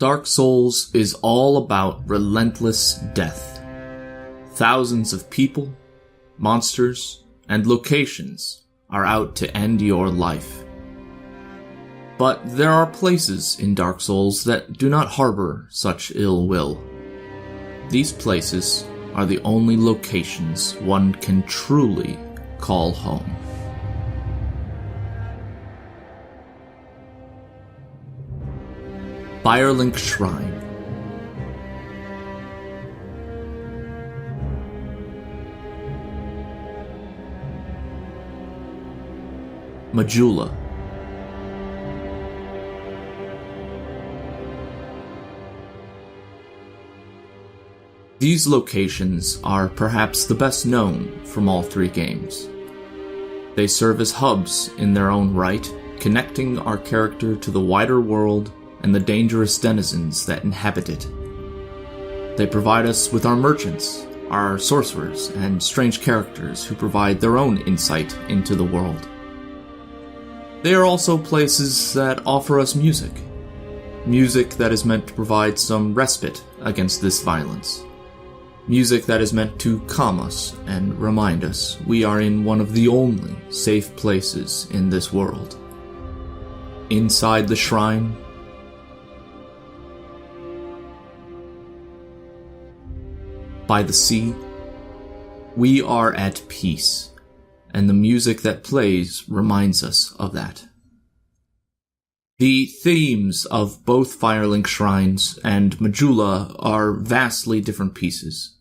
Dark Souls is all about relentless death. Thousands of people, monsters, and locations are out to end your life. But there are places in Dark Souls that do not harbor such ill will. These places are the only locations one can truly call home. Firelink Shrine. Majula. These locations are perhaps the best known from all three games. They serve as hubs in their own right, connecting our character to the wider world and the dangerous denizens that inhabit it. They provide us with our merchants, our sorcerers, and strange characters who provide their own insight into the world. They are also places that offer us music. Music that is meant to provide some respite against this violence. Music that is meant to calm us and remind us we are in one of the only safe places in this world. Inside the shrine, by the sea, we are at peace, and the music that plays reminds us of that. The themes of both Firelink Shrines and Majula are vastly different pieces,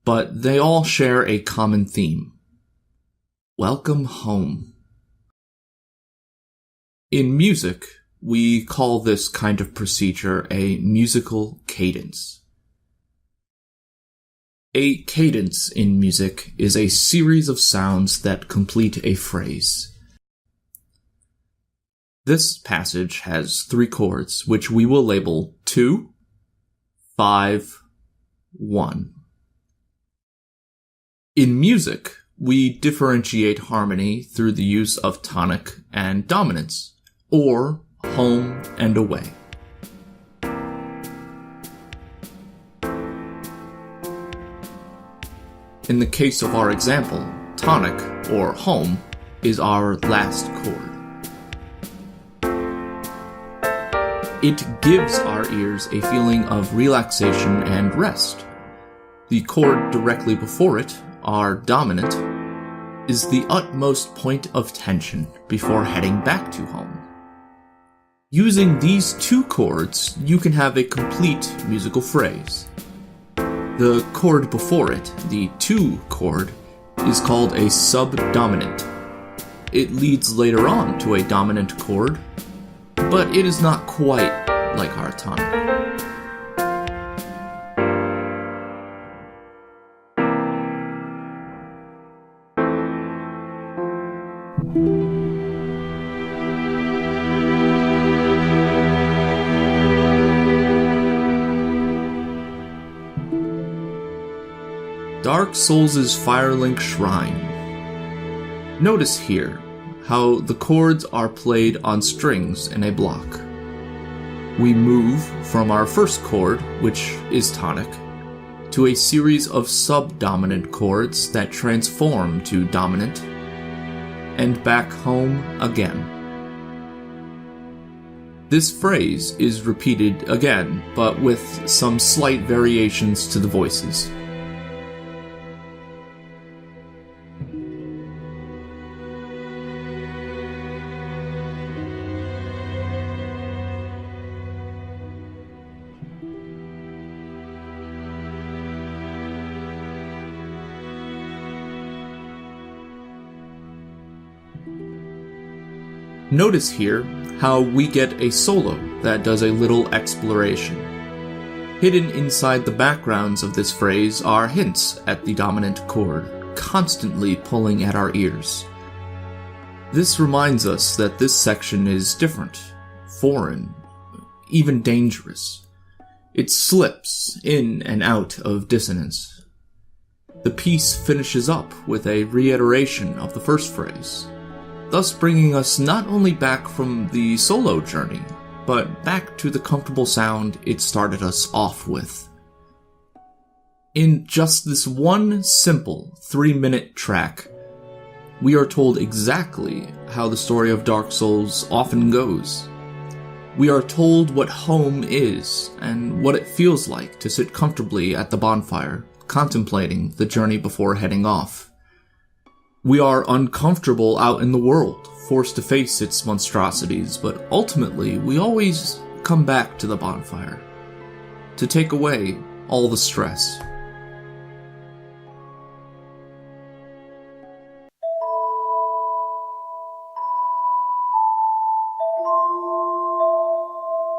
but they all share a common theme. Welcome home. In music, we call this kind of procedure a musical cadence. A cadence in music is a series of sounds that complete a phrase. This passage has 3 chords, which we will label 2, 5, 1. In music, we differentiate harmony through the use of tonic and dominance, or home and away. In the case of our example, tonic, or home, is our last chord. It gives our ears a feeling of relaxation and rest. The chord directly before it, our dominant, is the utmost point of tension before heading back to home. Using these 2 chords, you can have a complete musical phrase. The chord before it, the 2 chord, is called a subdominant. It leads later on to a dominant chord, but it is not quite like our tonic. Dark Souls' Firelink Shrine. Notice here how the chords are played on strings in a block. We move from our first chord, which is tonic, to a series of subdominant chords that transform to dominant, and back home again. This phrase is repeated again, but with some slight variations to the voices. Notice here how we get a solo that does a little exploration. Hidden inside the backgrounds of this phrase are hints at the dominant chord, constantly pulling at our ears. This reminds us that this section is different, foreign, even dangerous. It slips in and out of dissonance. The piece finishes up with a reiteration of the first phrase, thus bringing us not only back from the solo journey, but back to the comfortable sound it started us off with. In just this one simple 3-minute track, we are told exactly how the story of Dark Souls often goes. We are told what home is, and what it feels like to sit comfortably at the bonfire, contemplating the journey before heading off. We are uncomfortable out in the world, forced to face its monstrosities, but ultimately we always come back to the bonfire, to take away all the stress.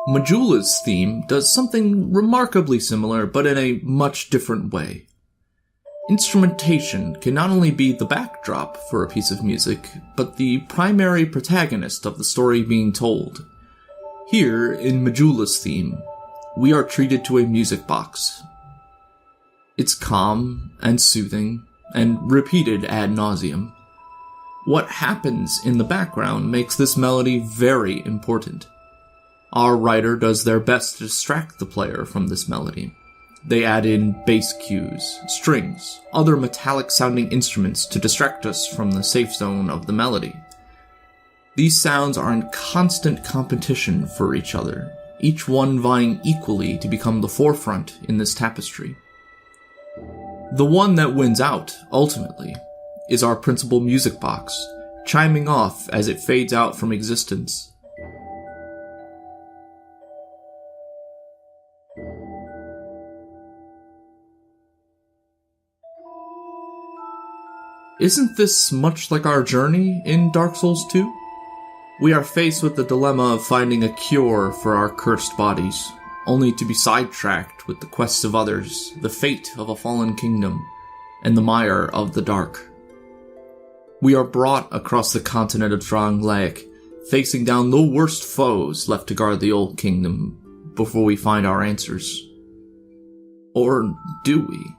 Majula's theme does something remarkably similar, but in a much different way. Instrumentation can not only be the backdrop for a piece of music, but the primary protagonist of the story being told. Here, in Majula's theme, we are treated to a music box. It's calm and soothing, and repeated ad nauseum. What happens in the background makes this melody very important. Our writer does their best to distract the player from this melody. They add in bass cues, strings, other metallic-sounding instruments to distract us from the safe zone of the melody. These sounds are in constant competition for each other, each one vying equally to become the forefront in this tapestry. The one that wins out, ultimately, is our principal music box, chiming off as it fades out from existence. Isn't this much like our journey in Dark Souls 2? We are faced with the dilemma of finding a cure for our cursed bodies, only to be sidetracked with the quests of others, the fate of a fallen kingdom, and the mire of the dark. We are brought across the continent of Drangleic, facing down the worst foes left to guard the old kingdom, before we find our answers. Or do we?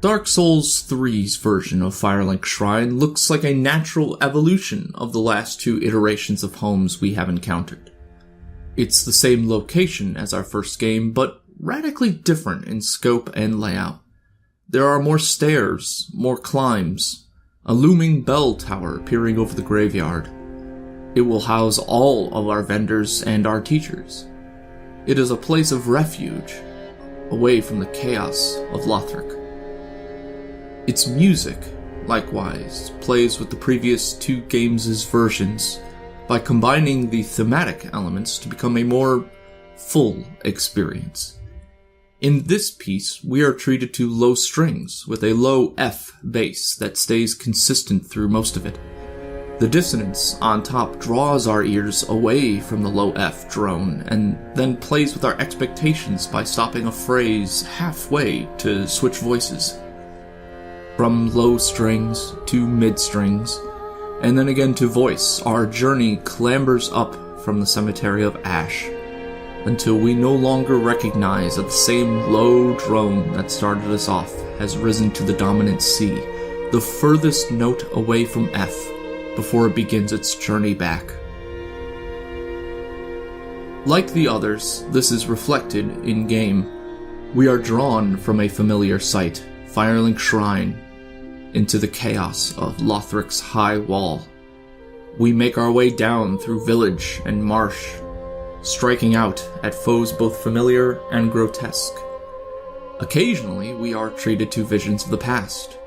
Dark Souls 3's version of Firelink Shrine looks like a natural evolution of the last two iterations of homes we have encountered. It's the same location as our first game, but radically different in scope and layout. There are more stairs, more climbs, a looming bell tower peering over the graveyard. It will house all of our vendors and our teachers. It is a place of refuge, away from the chaos of Lothric. Its music, likewise, plays with the previous two games' versions by combining the thematic elements to become a more full experience. In this piece, we are treated to low strings with a low F bass that stays consistent through most of it. The dissonance on top draws our ears away from the low F drone and then plays with our expectations by stopping a phrase halfway to switch voices. From low strings to mid strings, and then again to voice, our journey clambers up from the cemetery of ash, until we no longer recognize that the same low drone that started us off has risen to the dominant C, the furthest note away from F, before it begins its journey back. Like the others, this is reflected in-game. We are drawn from a familiar sight, Firelink Shrine, into the chaos of Lothric's high wall. We make our way down through village and marsh, striking out at foes both familiar and grotesque. Occasionally, we are treated to visions of the past.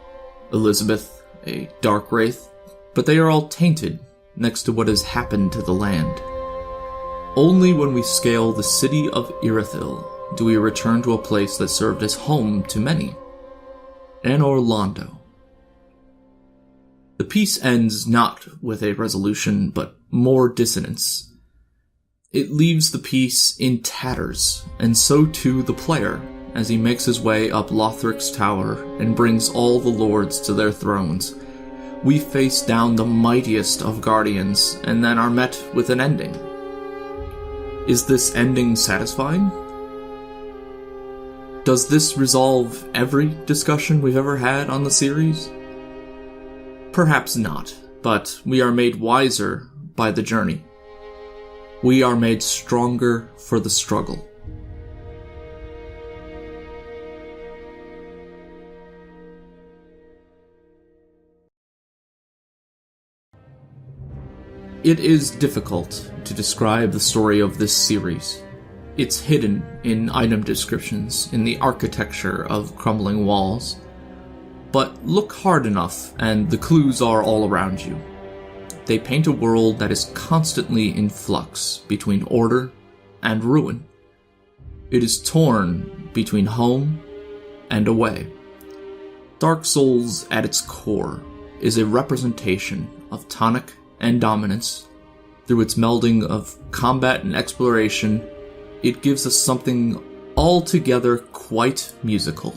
Elizabeth, a dark wraith, but they are all tainted next to what has happened to the land. Only when we scale the city of Irithyll do we return to a place that served as home to many, Anor Londo. The piece ends not with a resolution, but more dissonance. It leaves the piece in tatters, and so too the player, as he makes his way up Lothric's tower and brings all the lords to their thrones, We face down the mightiest of guardians and then are met with an ending. Is this ending satisfying? Does this resolve every discussion we've ever had on the series? Perhaps not, but we are made wiser by the journey. We are made stronger for the struggle. It is difficult to describe the story of this series. It's hidden in item descriptions, in the architecture of crumbling walls. But look hard enough and the clues are all around you. They paint a world that is constantly in flux between order and ruin. It is torn between home and away. Dark Souls at its core is a representation of tonic and dominance. Through its melding of combat and exploration, it gives us something altogether quite musical.